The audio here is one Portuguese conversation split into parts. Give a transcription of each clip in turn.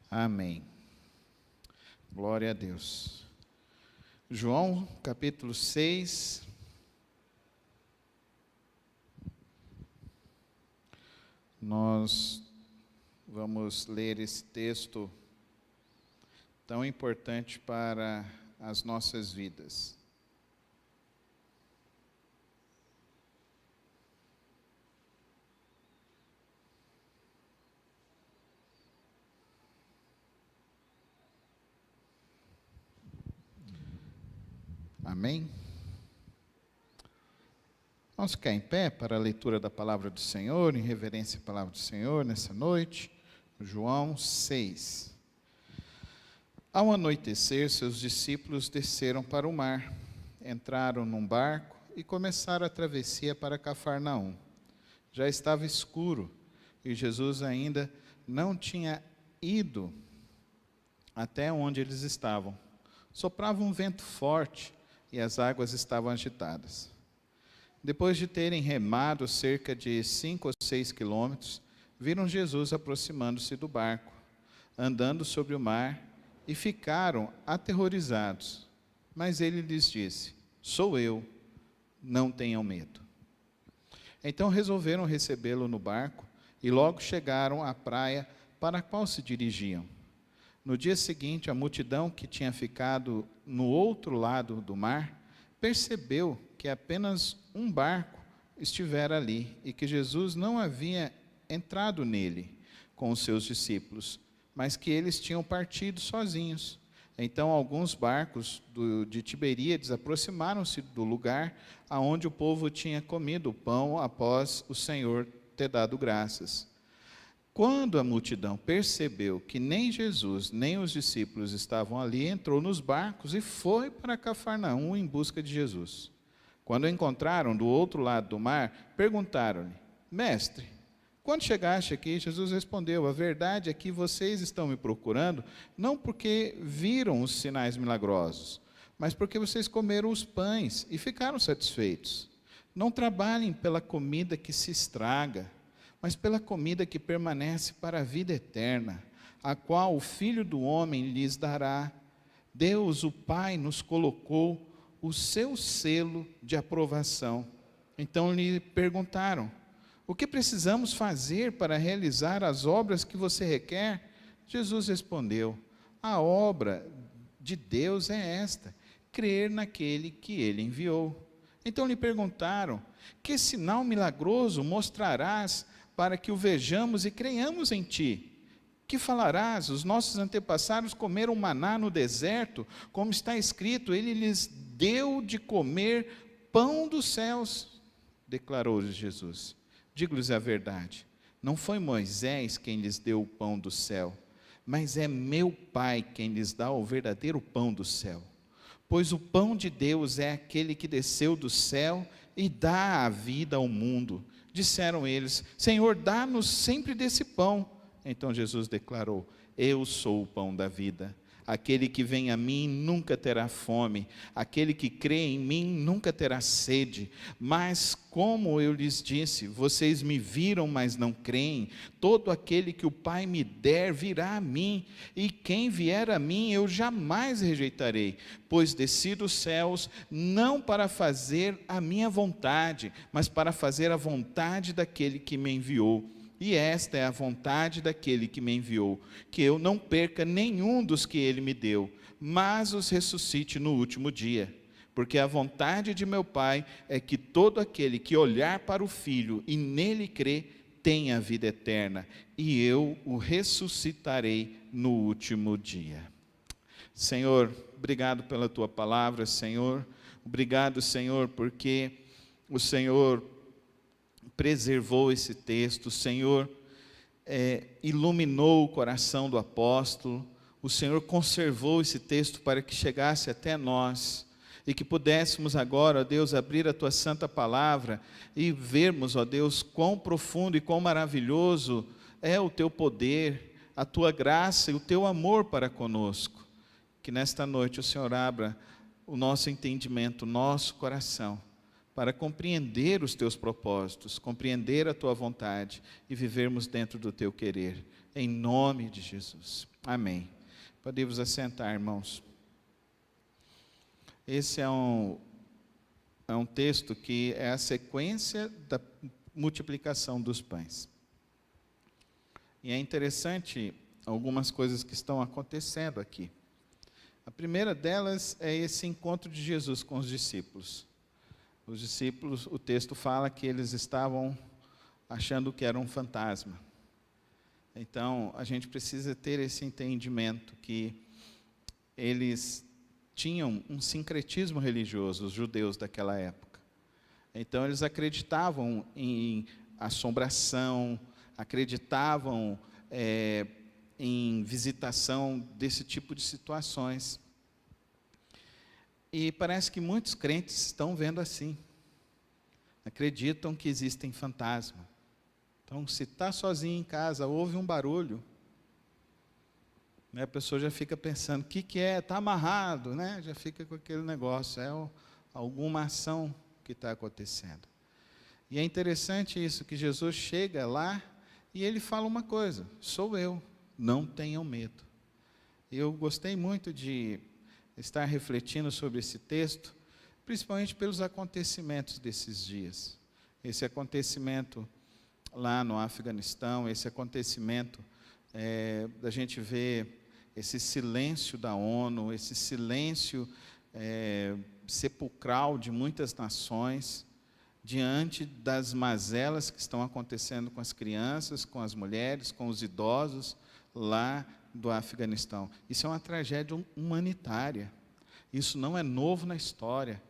Amém. Glória a Deus. João, capítulo 6. Nós vamos ler esse texto tão importante para as nossas vidas. Amém? Vamos ficar em pé para a leitura da palavra do Senhor, em reverência à palavra do Senhor, nessa noite. João 6. Ao anoitecer, seus discípulos desceram para o mar, entraram num barco e começaram a travessia para Cafarnaum. Já estava escuro e Jesus ainda não tinha ido até onde eles estavam. Soprava um vento forte e as águas estavam agitadas. Depois de terem remado cerca de 5 ou 6 quilômetros, viram Jesus aproximando-se do barco, andando sobre o mar, e ficaram aterrorizados. Mas ele lhes disse: "Sou eu, não tenham medo." Então resolveram recebê-lo no barco, e logo chegaram à praia para a qual se dirigiam. No dia seguinte, a multidão que tinha ficado no outro lado do mar, percebeu que apenas um barco estivera ali e que Jesus não havia entrado nele com os seus discípulos, mas que eles tinham partido sozinhos. Então alguns barcos de Tiberíades aproximaram-se do lugar aonde o povo tinha comido o pão após o Senhor ter dado graças. Quando a multidão percebeu que nem Jesus nem os discípulos estavam ali, entrou nos barcos e foi para Cafarnaum em busca de Jesus. Quando o encontraram do outro lado do mar, perguntaram-lhe: "Mestre, quando chegaste aqui?" Jesus respondeu: "A verdade é que vocês estão me procurando, não porque viram os sinais milagrosos, mas porque vocês comeram os pães e ficaram satisfeitos. Não trabalhem pela comida que se estraga, mas pela comida que permanece para a vida eterna, a qual o Filho do Homem lhes dará. Deus, o Pai, nos colocou o seu selo de aprovação." Então lhe perguntaram: "O que precisamos fazer para realizar as obras que você requer?" Jesus respondeu: "A obra de Deus é esta, crer naquele que ele enviou." Então lhe perguntaram: "Que sinal milagroso mostrarás para que o vejamos e creiamos em ti? Que falarás? Os nossos antepassados comeram maná no deserto, como está escrito: ele lhes deu de comer pão dos céus." Declarou-lhes Jesus: "Digo-lhes a verdade, não foi Moisés quem lhes deu o pão do céu, mas é meu Pai quem lhes dá o verdadeiro pão do céu. Pois o pão de Deus é aquele que desceu do céu e dá a vida ao mundo." Disseram eles: "Senhor, dá-nos sempre desse pão." Então Jesus declarou: "Eu sou o pão da vida. Aquele que vem a mim nunca terá fome, aquele que crê em mim nunca terá sede. Mas, como eu lhes disse, vocês me viram, mas não creem. Todo aquele que o Pai me der virá a mim, e quem vier a mim eu jamais rejeitarei. Pois desci dos céus não para fazer a minha vontade, mas para fazer a vontade daquele que me enviou. E esta é a vontade daquele que me enviou, que eu não perca nenhum dos que ele me deu, mas os ressuscite no último dia. Porque a vontade de meu Pai é que todo aquele que olhar para o Filho e nele crer, tenha a vida eterna, e eu o ressuscitarei no último dia." Senhor, obrigado pela tua palavra, Senhor. Obrigado, Senhor, porque o Senhor preservou esse texto, o Senhor iluminou o coração do apóstolo, o Senhor conservou esse texto para que chegasse até nós, e que pudéssemos agora, ó Deus, abrir a tua santa palavra e vermos, ó Deus, quão profundo e quão maravilhoso é o teu poder, a tua graça e o teu amor para conosco. Que nesta noite o Senhor abra o nosso entendimento, o nosso coração, para compreender os teus propósitos, compreender a tua vontade e vivermos dentro do teu querer, em nome de Jesus. Amém. Podemos assentar, irmãos. Esse é um texto que é a sequência da multiplicação dos pães. E é interessante algumas coisas que estão acontecendo aqui. A primeira delas é esse encontro de Jesus com os discípulos. Os discípulos, o texto fala que eles estavam achando que era um fantasma. Então, a gente precisa ter esse entendimento que eles tinham um sincretismo religioso, os judeus daquela época. Então, eles acreditavam em assombração, acreditavam em visitação desse tipo de situações. E parece que muitos crentes estão vendo assim. Acreditam que existem fantasmas. Então, se está sozinho em casa, ouve um barulho, né, a pessoa já fica pensando, o que é? Está amarrado, né? Já fica com aquele negócio, alguma ação que está acontecendo. E é interessante isso, que Jesus chega lá e ele fala uma coisa, sou eu, não tenham medo. Eu gostei muito de estar refletindo sobre esse texto, principalmente pelos acontecimentos desses dias. Esse acontecimento lá no Afeganistão, esse acontecimento da gente ver esse silêncio da ONU, esse silêncio sepulcral de muitas nações, diante das mazelas que estão acontecendo com as crianças, com as mulheres, com os idosos lá do Afeganistão. Isso é uma tragédia humanitária. Isso não é novo na história.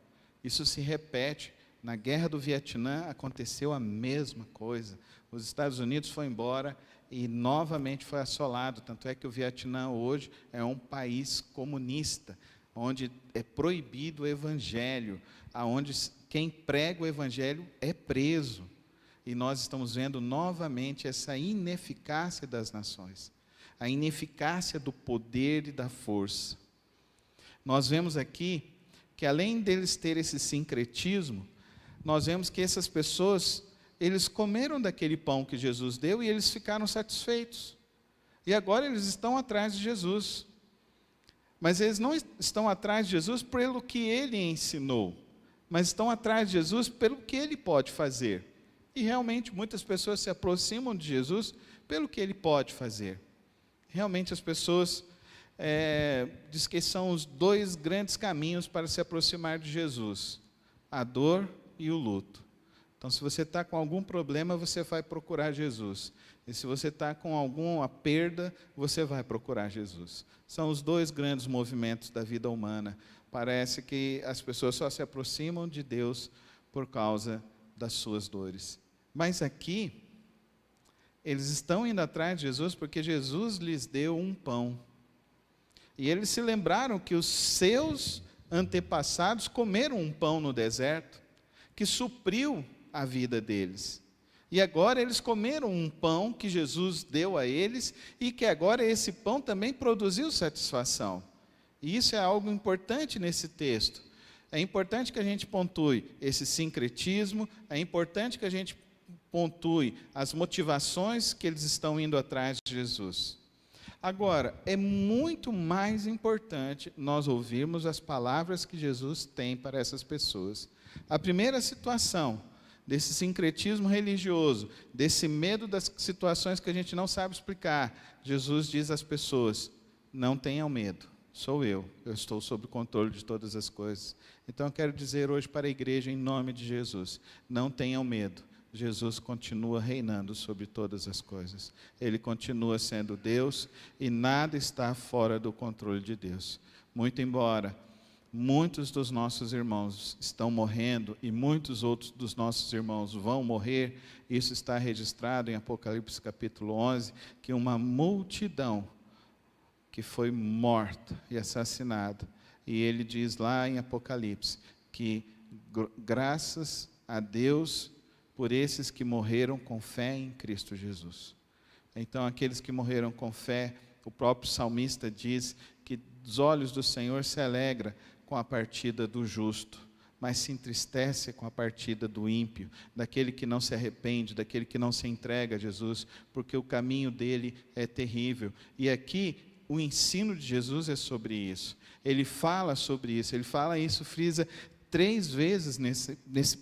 Isso se repete. Na Guerra do Vietnã aconteceu a mesma coisa. Os Estados Unidos foi embora e novamente foi assolado. Tanto é que o Vietnã hoje é um país comunista, onde é proibido o evangelho, onde quem prega o evangelho é preso. E nós estamos vendo novamente essa ineficácia das nações, a ineficácia do poder e da força. Nós vemos aqui que, além deles terem esse sincretismo, nós vemos que essas pessoas, eles comeram daquele pão que Jesus deu e eles ficaram satisfeitos. E agora eles estão atrás de Jesus. Mas eles não estão atrás de Jesus pelo que ele ensinou, mas estão atrás de Jesus pelo que ele pode fazer. E realmente muitas pessoas se aproximam de Jesus pelo que ele pode fazer. Realmente as pessoas diz que são os dois grandes caminhos para se aproximar de Jesus: a dor e o luto. Então, se você está com algum problema, você vai procurar Jesus. E se você está com alguma perda, você vai procurar Jesus. São os dois grandes movimentos da vida humana. Parece que as pessoas só se aproximam de Deus por causa das suas dores. Mas aqui, eles estão indo atrás de Jesus porque Jesus lhes deu um pão. E eles se lembraram que os seus antepassados comeram um pão no deserto, que supriu a vida deles. E agora eles comeram um pão que Jesus deu a eles e que agora esse pão também produziu satisfação. E isso é algo importante nesse texto. É importante que a gente pontue esse sincretismo, é importante que a gente pontue as motivações que eles estão indo atrás de Jesus. Agora, é muito mais importante nós ouvirmos as palavras que Jesus tem para essas pessoas. A primeira situação desse sincretismo religioso, desse medo das situações que a gente não sabe explicar, Jesus diz às pessoas: não tenham medo, sou eu estou sob o controle de todas as coisas. Então eu quero dizer hoje para a igreja, em nome de Jesus, não tenham medo. Jesus continua reinando sobre todas as coisas. Ele continua sendo Deus e nada está fora do controle de Deus. Muito embora muitos dos nossos irmãos estão morrendo e muitos outros dos nossos irmãos vão morrer, isso está registrado em Apocalipse capítulo 11, que uma multidão que foi morta e assassinada. E ele diz lá em Apocalipse que graças a Deus por esses que morreram com fé em Cristo Jesus. Então, aqueles que morreram com fé, o próprio salmista diz que os olhos do Senhor se alegram com a partida do justo, mas se entristece com a partida do ímpio, daquele que não se arrepende, daquele que não se entrega a Jesus, porque o caminho dele é terrível. E aqui, o ensino de Jesus é sobre isso. Ele fala sobre isso, ele fala isso, frisa 3 vezes nesse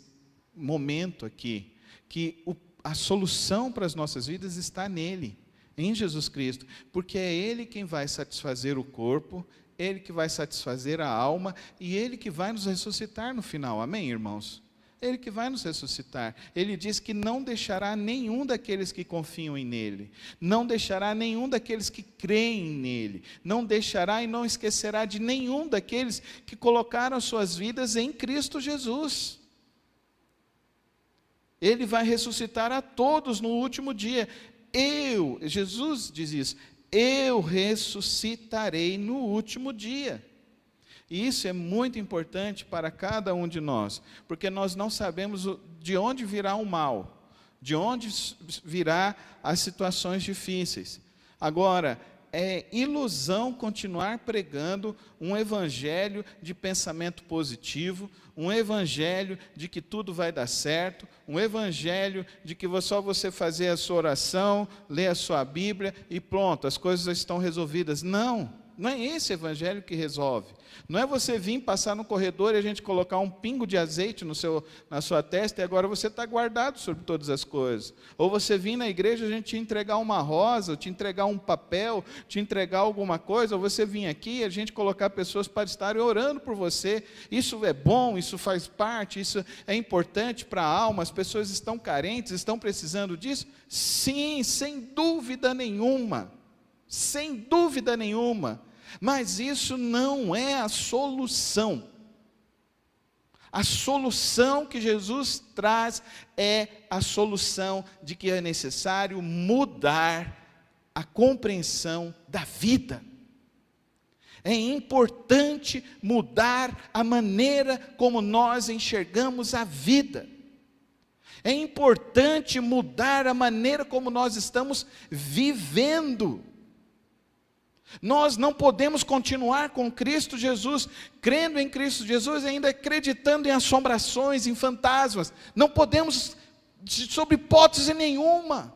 momento aqui, que a solução para as nossas vidas está nele, em Jesus Cristo, porque é Ele quem vai satisfazer o corpo, Ele que vai satisfazer a alma, e Ele que vai nos ressuscitar no final, amém, irmãos? Ele que vai nos ressuscitar. Ele diz que não deixará nenhum daqueles que confiam nele, não deixará nenhum daqueles que creem nele, não deixará e não esquecerá de nenhum daqueles que colocaram suas vidas em Cristo Jesus. Ele vai ressuscitar a todos no último dia. Jesus diz isso, eu ressuscitarei no último dia. E isso é muito importante para cada um de nós, porque nós não sabemos de onde virá o mal, de onde virá as situações difíceis. Agora, é ilusão continuar pregando um evangelho de pensamento positivo, um evangelho de que tudo vai dar certo, um evangelho de que só você fazer a sua oração, ler a sua Bíblia e pronto, as coisas estão resolvidas. Não é esse evangelho que resolve. Não é você vir passar no corredor e a gente colocar um pingo de azeite na sua testa e agora você está guardado sobre todas as coisas. Ou você vir na igreja e a gente te entregar uma rosa, te entregar um papel, te entregar alguma coisa, ou você vir aqui e a gente colocar pessoas para estarem orando por você. Isso é bom, isso faz parte, isso é importante para a alma, as pessoas estão carentes, estão precisando disso? Sim, sem dúvida nenhuma. Sem dúvida nenhuma, mas isso não é a solução. A solução que Jesus traz é a solução de que é necessário mudar a compreensão da vida. É importante mudar a maneira como nós enxergamos a vida. É importante mudar a maneira como nós estamos vivendo. Nós não podemos continuar com Cristo Jesus, crendo em Cristo Jesus e ainda acreditando em assombrações, em fantasmas. Não podemos, sob hipótese nenhuma.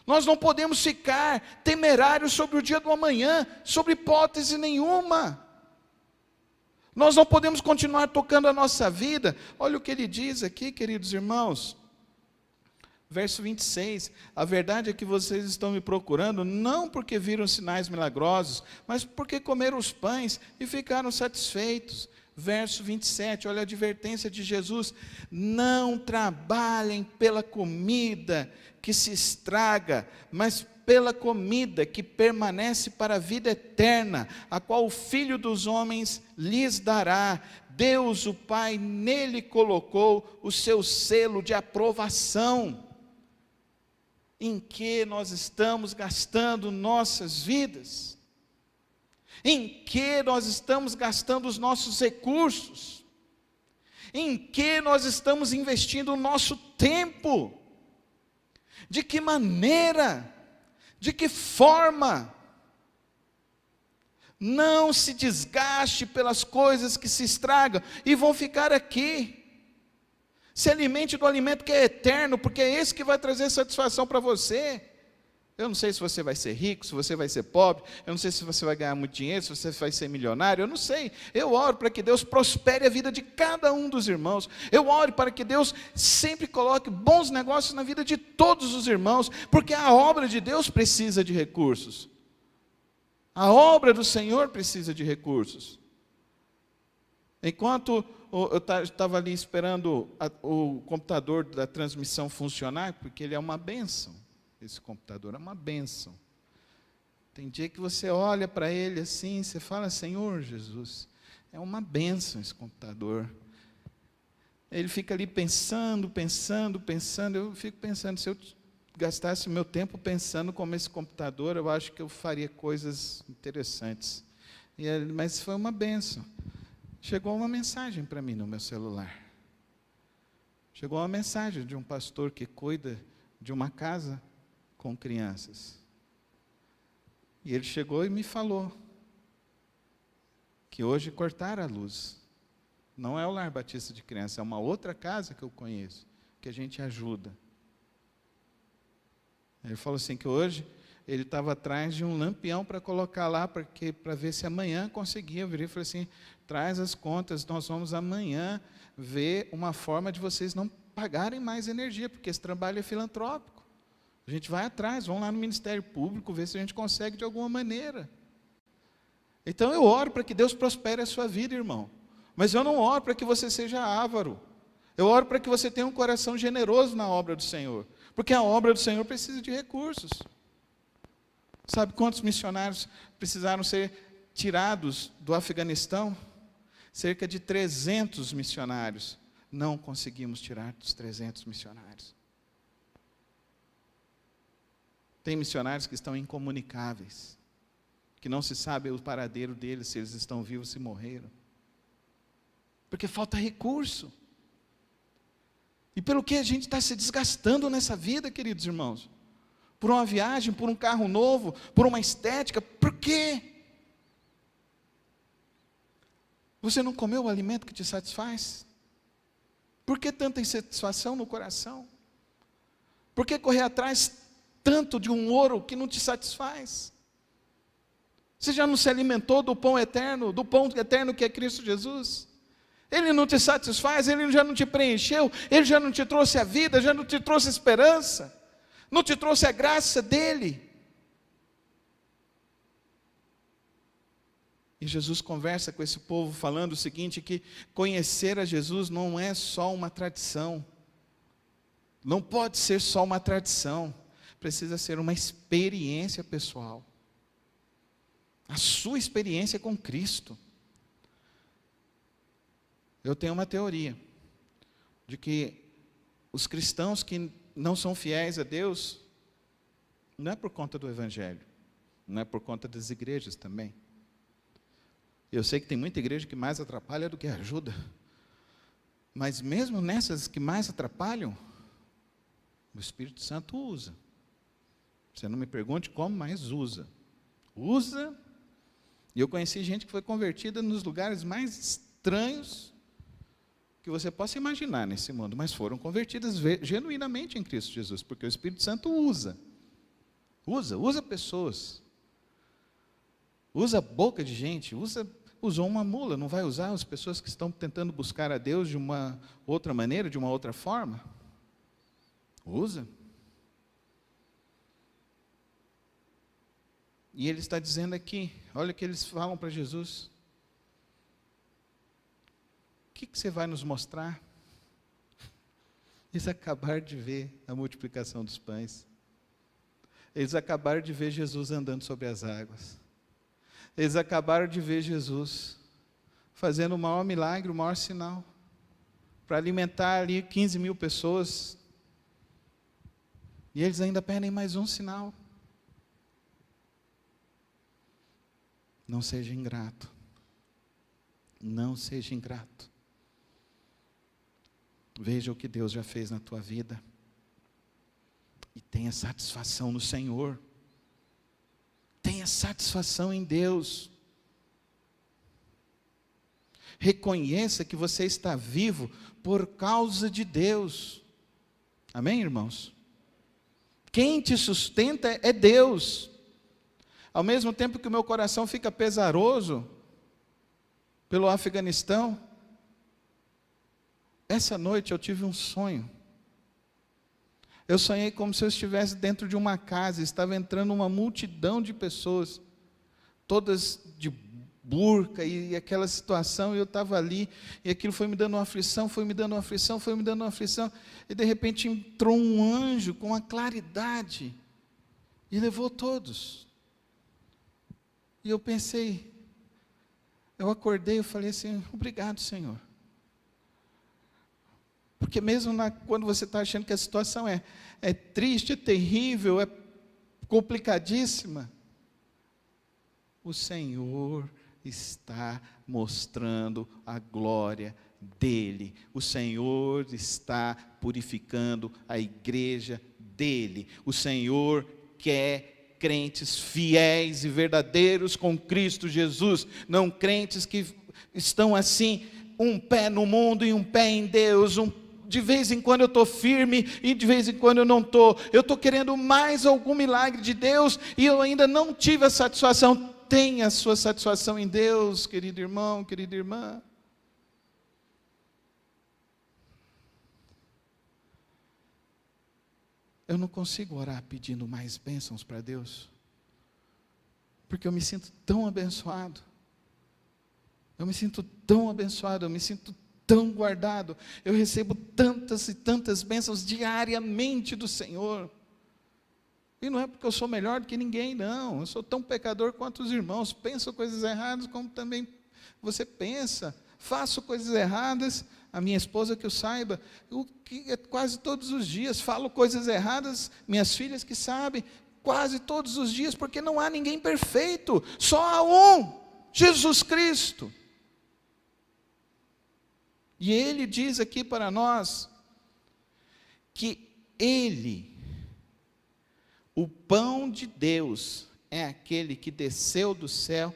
Nós não podemos ficar temerários sobre o dia do amanhã, sob hipótese nenhuma. Nós não podemos continuar tocando a nossa vida. Olha o que ele diz aqui, queridos irmãos. Verso 26, a verdade é que vocês estão me procurando, não porque viram sinais milagrosos, mas porque comeram os pães e ficaram satisfeitos. Verso 27, olha a advertência de Jesus, não trabalhem pela comida que se estraga, mas pela comida que permanece para a vida eterna, a qual o Filho dos homens lhes dará. Deus, o Pai, nele colocou o seu selo de aprovação. Em que nós estamos gastando nossas vidas? Em que nós estamos gastando os nossos recursos? Em que nós estamos investindo o nosso tempo? De que maneira? De que forma? Não se desgaste pelas coisas que se estragam e vão ficar aqui. Se alimente do alimento que é eterno, porque é esse que vai trazer satisfação para você. Eu não sei se você vai ser rico, se você vai ser pobre, eu não sei se você vai ganhar muito dinheiro, se você vai ser milionário, eu não sei. Eu oro para que Deus prospere a vida de cada um dos irmãos. Eu oro para que Deus sempre coloque bons negócios na vida de todos os irmãos, porque a obra de Deus precisa de recursos. A obra do Senhor precisa de recursos. Enquanto eu estava ali esperando o computador da transmissão funcionar, porque ele é uma bênção, esse computador é uma bênção. Tem dia que você olha para ele assim, você fala, Senhor Jesus, é uma bênção esse computador. Ele fica ali pensando, eu fico pensando, se eu gastasse o meu tempo pensando como esse computador, eu acho que eu faria coisas interessantes. Mas foi uma bênção. Chegou uma mensagem para mim no meu celular. Chegou uma mensagem de um pastor que cuida de uma casa com crianças. E ele chegou e me falou que hoje cortaram a luz. Não é o Lar Batista de Criança, é uma outra casa que eu conheço, que a gente ajuda. Ele falou assim que hoje ele estava atrás de um lampião para colocar lá, para ver se amanhã conseguia. Eu virei e falei assim, traz as contas, nós vamos amanhã ver uma forma de vocês não pagarem mais energia, porque esse trabalho é filantrópico. A gente vai atrás, vamos lá no Ministério Público, ver se a gente consegue de alguma maneira. Então eu oro para que Deus prospere a sua vida, irmão. Mas eu não oro para que você seja avaro. Eu oro para que você tenha um coração generoso na obra do Senhor. Porque a obra do Senhor precisa de recursos. Sabe quantos missionários precisaram ser tirados do Afeganistão? Cerca de 300 missionários. Não conseguimos tirar dos 300 missionários. Tem missionários que estão incomunicáveis, que não se sabe o paradeiro deles, se eles estão vivos, se morreram. Porque falta recurso. E pelo que a gente está se desgastando nessa vida, queridos irmãos? Por uma viagem, por um carro novo, por uma estética, por quê? Você não comeu o alimento que te satisfaz? Por que tanta insatisfação no coração? Por que correr atrás tanto de um ouro que não te satisfaz? Você já não se alimentou do pão eterno que é Cristo Jesus? Ele não te satisfaz, Ele já não te preencheu, Ele já não te trouxe a vida, já não te trouxe a esperança, não te trouxe a graça dEle. E Jesus conversa com esse povo falando o seguinte, que conhecer a Jesus não é só uma tradição, não pode ser só uma tradição, precisa ser uma experiência pessoal, a sua experiência com Cristo. Eu tenho uma teoria, de que os cristãos que não são fiéis a Deus, não é por conta do Evangelho, não é por conta das igrejas também. Eu sei que tem muita igreja que mais atrapalha do que ajuda, mas mesmo nessas que mais atrapalham, o Espírito Santo usa. Você não me pergunte como, mas usa. Usa, e eu conheci gente que foi convertida nos lugares mais estranhos que você possa imaginar nesse mundo, mas foram convertidas genuinamente em Cristo Jesus, porque o Espírito Santo usa pessoas, usa a boca de gente, usou uma mula, não vai usar as pessoas que estão tentando buscar a Deus de uma outra maneira, de uma outra forma? Usa. E ele está dizendo aqui, olha o que eles falam para Jesus. O que você vai nos mostrar? Eles acabaram de ver a multiplicação dos pães. Eles acabaram de ver Jesus andando sobre as águas. Eles acabaram de ver Jesus fazendo o maior milagre, o maior sinal, para alimentar ali 15 mil pessoas. E eles ainda pedem mais um sinal. Não seja ingrato. Não seja ingrato. Veja o que Deus já fez na tua vida. E tenha satisfação no Senhor. Tenha satisfação em Deus. Reconheça que você está vivo por causa de Deus. Amém, irmãos? Quem te sustenta é Deus. Ao mesmo tempo que o meu coração fica pesaroso pelo Afeganistão, essa noite eu tive um sonho. Eu sonhei como se eu estivesse dentro de uma casa, estava entrando uma multidão de pessoas, todas de burca, e aquela situação, e eu estava ali, e aquilo foi me dando uma aflição, e de repente entrou um anjo com uma claridade, e levou todos. E eu pensei, eu acordei, eu falei assim, obrigado, Senhor. Porque mesmo quando você está achando que a situação é triste, é terrível, é complicadíssima, o Senhor está mostrando a glória dEle. O Senhor está purificando a igreja dEle. O Senhor quer crentes fiéis e verdadeiros com Cristo Jesus, não crentes que estão assim, um pé no mundo e um pé em Deus, de vez em quando eu estou firme e de vez em quando eu não estou. Eu estou querendo mais algum milagre de Deus e eu ainda não tive a satisfação. Tenha a sua satisfação em Deus, querido irmão, querida irmã. Eu não consigo orar pedindo mais bênçãos para Deus, porque eu me sinto tão abençoado. Eu me sinto tão abençoado, eu me sinto tão guardado. Eu recebo tantas e tantas bênçãos diariamente do Senhor. E não é porque eu sou melhor do que ninguém, não. Eu sou tão pecador quanto os irmãos. Penso coisas erradas como também você pensa. Faço coisas erradas, a minha esposa que eu saiba, quase todos os dias. Falo coisas erradas, minhas filhas que sabem, quase todos os dias, porque não há ninguém perfeito. Só há um, Jesus Cristo. E Ele diz aqui para nós, que Ele, o pão de Deus, é aquele que desceu do céu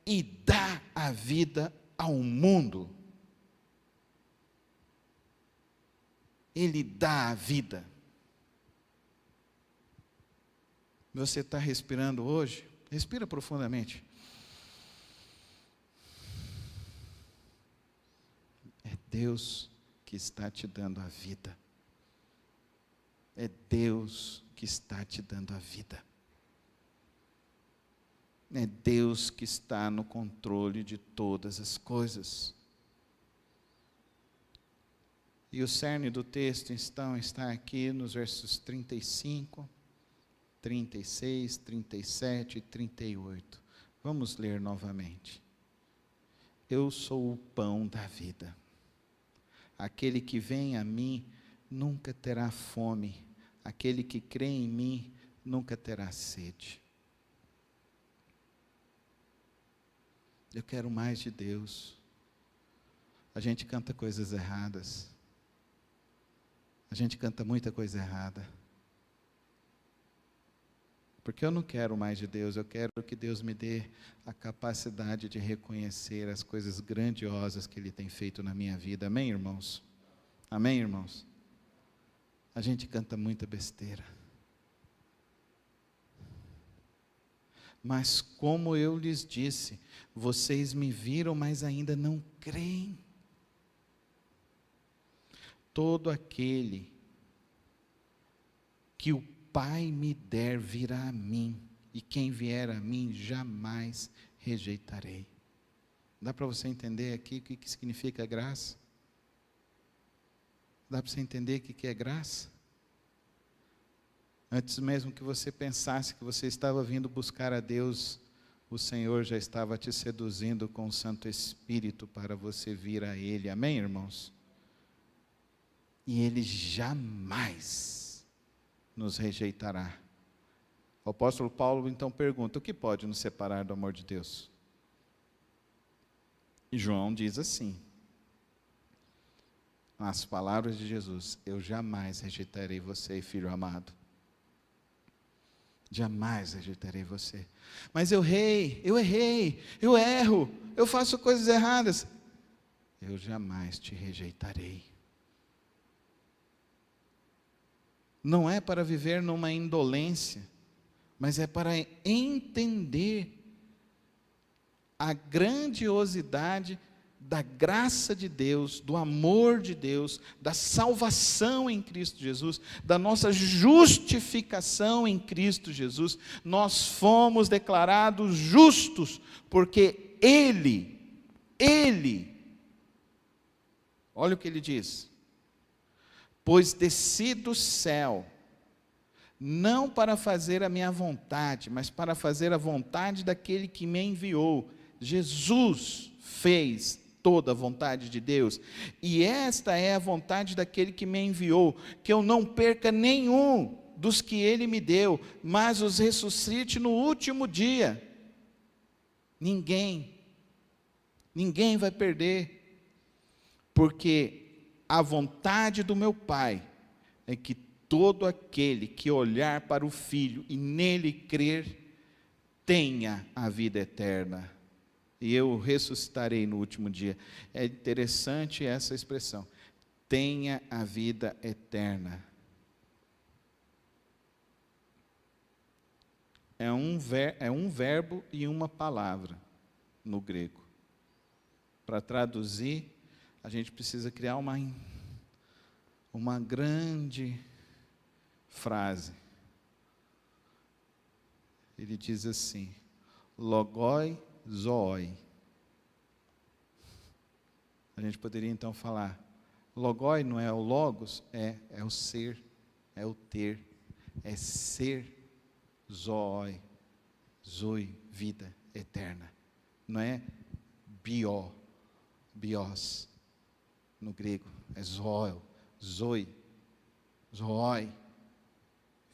e dá a vida ao mundo. Ele dá a vida. Você está respirando hoje? Respira profundamente. É Deus que está te dando a vida. É Deus que está te dando a vida. É Deus que está no controle de todas as coisas. E o cerne do texto, então, está aqui nos versos 35, 36, 37 e 38. Vamos ler novamente. Eu sou o pão da vida. Aquele que vem a mim nunca terá fome. Aquele que crê em mim nunca terá sede. Eu quero mais de Deus. A gente canta coisas erradas. A gente canta muita coisa errada. Porque eu não quero mais de Deus, eu quero que Deus me dê a capacidade de reconhecer as coisas grandiosas que Ele tem feito na minha vida. Amém, irmãos? Amém, irmãos? A gente canta muita besteira. Mas como eu lhes disse, vocês me viram, mas ainda não creem. Todo aquele que o Pai me der virá a mim, e quem vier a mim jamais rejeitarei. Dá para você entender aqui o que significa graça? Dá para você entender o que é graça? Antes mesmo que você pensasse que você estava vindo buscar a Deus, o Senhor já estava te seduzindo com o Santo Espírito para você vir a Ele. Amém, irmãos? E Ele jamais nos rejeitará. O apóstolo Paulo então pergunta, o que pode nos separar do amor de Deus? E João diz assim, as palavras de Jesus, eu jamais rejeitarei você, filho amado. Jamais rejeitarei você. Mas eu errei, eu erro, eu faço coisas erradas. Eu jamais te rejeitarei. Não é para viver numa indolência, mas é para entender a grandiosidade da graça de Deus, do amor de Deus, da salvação em Cristo Jesus, da nossa justificação em Cristo Jesus. Nós fomos declarados justos, porque Ele, olha o que Ele diz, pois desci do céu, não para fazer a minha vontade, mas para fazer a vontade daquele que me enviou. Jesus fez toda a vontade de Deus, e esta é a vontade daquele que me enviou, que eu não perca nenhum dos que Ele me deu, mas os ressuscite no último dia. Ninguém vai perder, porque a vontade do meu Pai é que todo aquele que olhar para o Filho e nele crer, tenha a vida eterna. E eu ressuscitarei no último dia. É interessante essa expressão. tenha a vida eterna. É um verbo e uma palavra no grego. Para traduzir, a gente precisa criar uma grande frase. Ele diz assim: logoi zooi. A gente poderia então falar, logoi não é o logos, é o ser, é o ter, é ser. Zooi, zoe, vida eterna. Não é bios, no grego, é zoel, zoe, zooi,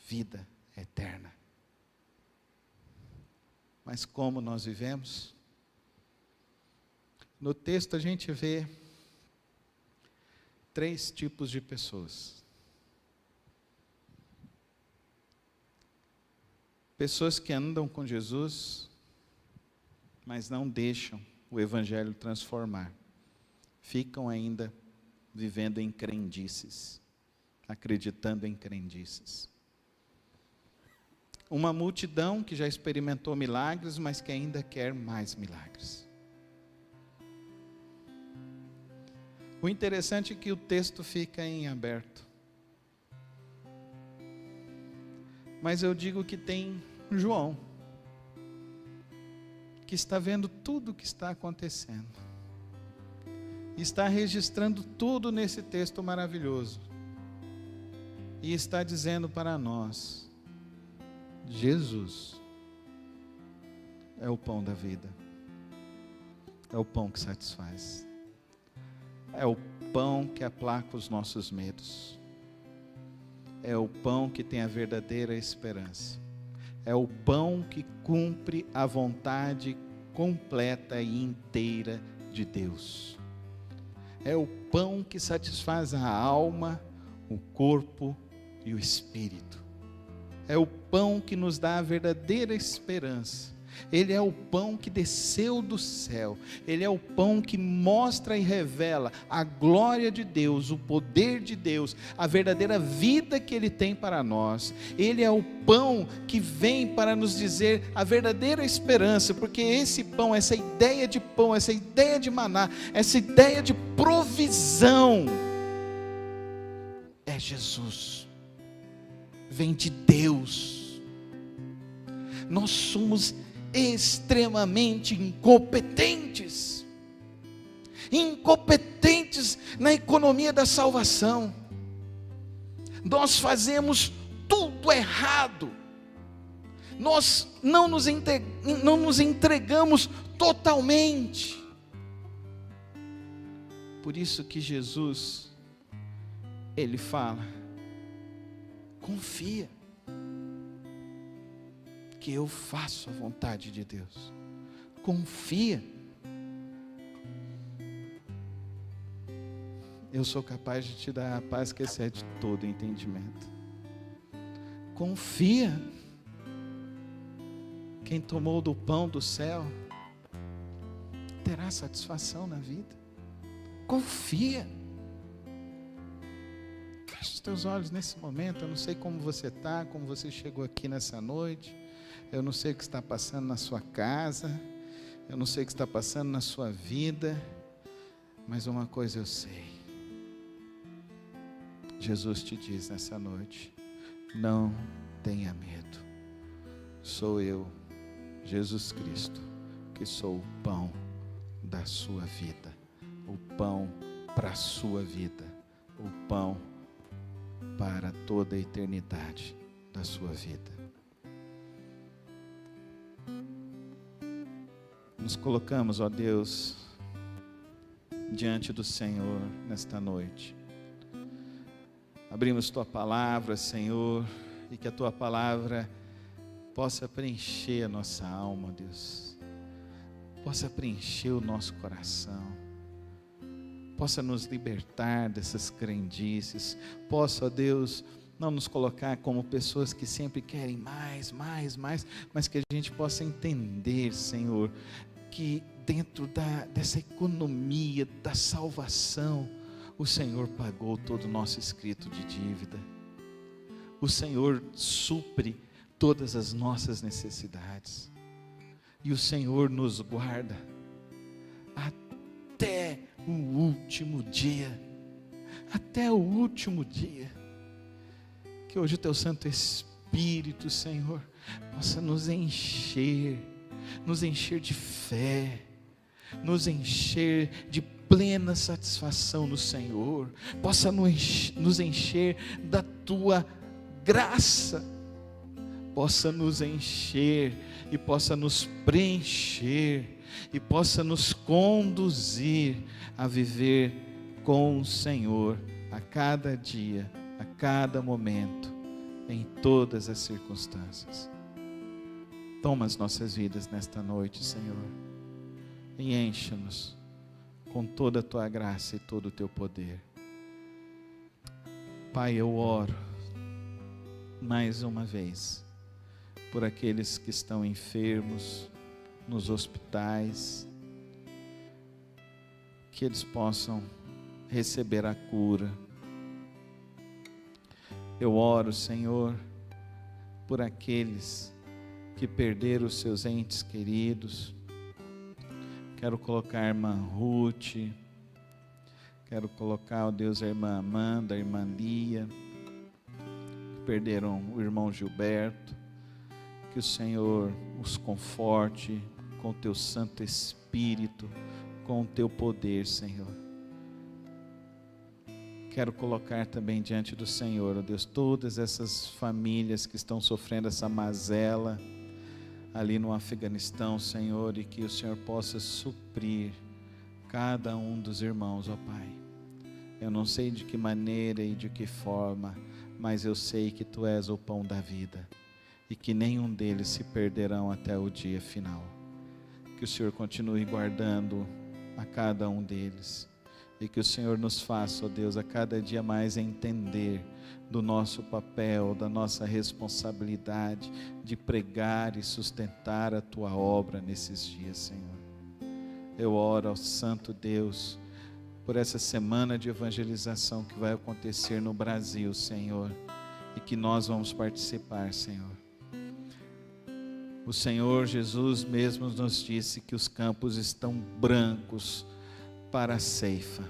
vida eterna. Mas como nós vivemos? No texto a gente vê 3 tipos de pessoas. Pessoas que andam com Jesus, mas não deixam o Evangelho transformar. Ficam ainda vivendo em crendices, acreditando em crendices. Uma multidão que já experimentou milagres, mas que ainda quer mais milagres. O interessante é que o texto fica em aberto. Mas eu digo que tem João, que está vendo tudo o que está acontecendo, está registrando tudo nesse texto maravilhoso, e está dizendo para nós: Jesus é o pão da vida, é o pão que satisfaz, é o pão que aplaca os nossos medos, é o pão que tem a verdadeira esperança, é o pão que cumpre a vontade completa e inteira de Deus, é o pão que satisfaz a alma, o corpo e o espírito, é o pão que nos dá a verdadeira esperança. Ele é o pão que desceu do céu, Ele é o pão que mostra e revela a glória de Deus, o poder de Deus, a verdadeira vida que Ele tem para nós. Ele é o pão que vem para nos dizer a verdadeira esperança, porque esse pão, essa ideia de pão, essa ideia de maná, essa ideia de provisão, é Jesus, vem de Deus. Nós somos extremamente incompetentes na economia da salvação. Nós fazemos tudo errado, nós não nos entregamos totalmente. Por isso que Jesus, Ele fala: confia, que eu faço a vontade de Deus. Confia. Eu sou capaz de te dar a paz que excede todo entendimento. Confia. Quem tomou do pão do céu terá satisfação na vida. Confia. Feche os teus olhos nesse momento. Eu não sei como você está, como você chegou aqui nessa noite. Eu não sei o que está passando na sua casa, eu não sei o que está passando na sua vida, mas uma coisa eu sei: Jesus te diz nessa noite: não tenha medo, sou eu, Jesus Cristo, que sou o pão da sua vida, o pão para a sua vida, o pão para toda a eternidade da sua vida. Nos colocamos, ó Deus, diante do Senhor nesta noite. Abrimos Tua palavra, Senhor, e que a Tua palavra possa preencher a nossa alma, Deus. Possa preencher o nosso coração. Possa nos libertar dessas crendices. Possa, ó Deus, não nos colocar como pessoas que sempre querem mais, mas que a gente possa entender, Senhor, que dentro dessa economia da salvação, o Senhor pagou todo o nosso escrito de dívida. O Senhor supre todas as nossas necessidades. E o Senhor nos guarda até o último dia. Até o último dia. Que hoje o Teu Santo Espírito, Senhor, possa nos encher de fé, nos encher de plena satisfação no Senhor, possa nos encher da Tua graça, possa nos encher e possa nos preencher e possa nos conduzir a viver com o Senhor a cada dia, a cada momento, em todas as circunstâncias. Toma as nossas vidas nesta noite, Senhor, e encha-nos com toda a Tua graça e todo o Teu poder. Pai, eu oro mais uma vez por aqueles que estão enfermos nos hospitais, que eles possam receber a cura. Eu oro, Senhor, por aqueles que perderam os seus entes queridos. Quero colocar a irmã Ruth, quero colocar, ó Deus, a irmã Amanda, a irmã Lia, que perderam o irmão Gilberto. Que o Senhor os conforte com o Teu Santo Espírito, com o Teu poder, Senhor. Quero colocar também diante do Senhor, ó Deus, todas essas famílias que estão sofrendo essa mazela ali no Afeganistão, Senhor, e que o Senhor possa suprir cada um dos irmãos, ó Pai. Eu não sei de que maneira e de que forma, mas eu sei que Tu és o pão da vida e que nenhum deles se perderão até o dia final. Que o Senhor continue guardando a cada um deles e que o Senhor nos faça, ó Deus, a cada dia mais entender do nosso papel, da nossa responsabilidade de pregar e sustentar a Tua obra nesses dias, Senhor. Eu oro ao Santo Deus por essa semana de evangelização que vai acontecer no Brasil, Senhor, e que nós vamos participar, Senhor. O Senhor Jesus mesmo nos disse que os campos estão brancos para a ceifa.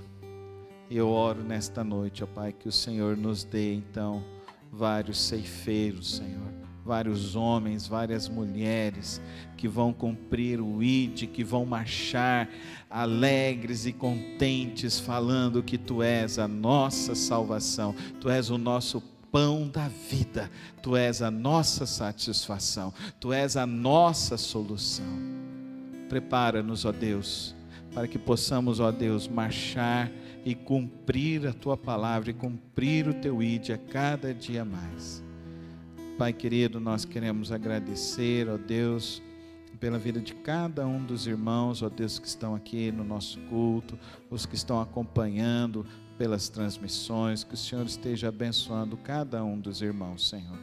Eu oro nesta noite, ó Pai, que o Senhor nos dê então vários ceifeiros, Senhor, vários homens, várias mulheres que vão cumprir o ID, que vão marchar alegres e contentes, falando que Tu és a nossa salvação, Tu és o nosso pão da vida, Tu és a nossa satisfação, Tu és a nossa solução. Prepara-nos, ó Deus, para que possamos, ó Deus, marchar e cumprir a Tua palavra e cumprir o Teu ID a cada dia mais. Pai querido, nós queremos agradecer, ó Deus, pela vida de cada um dos irmãos, ó Deus, que estão aqui no nosso culto, os que estão acompanhando pelas transmissões. Que o Senhor esteja abençoando cada um dos irmãos, Senhor.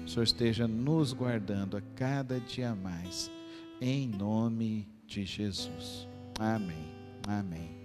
O Senhor esteja nos guardando a cada dia mais, em nome de Jesus. Amém. Amém.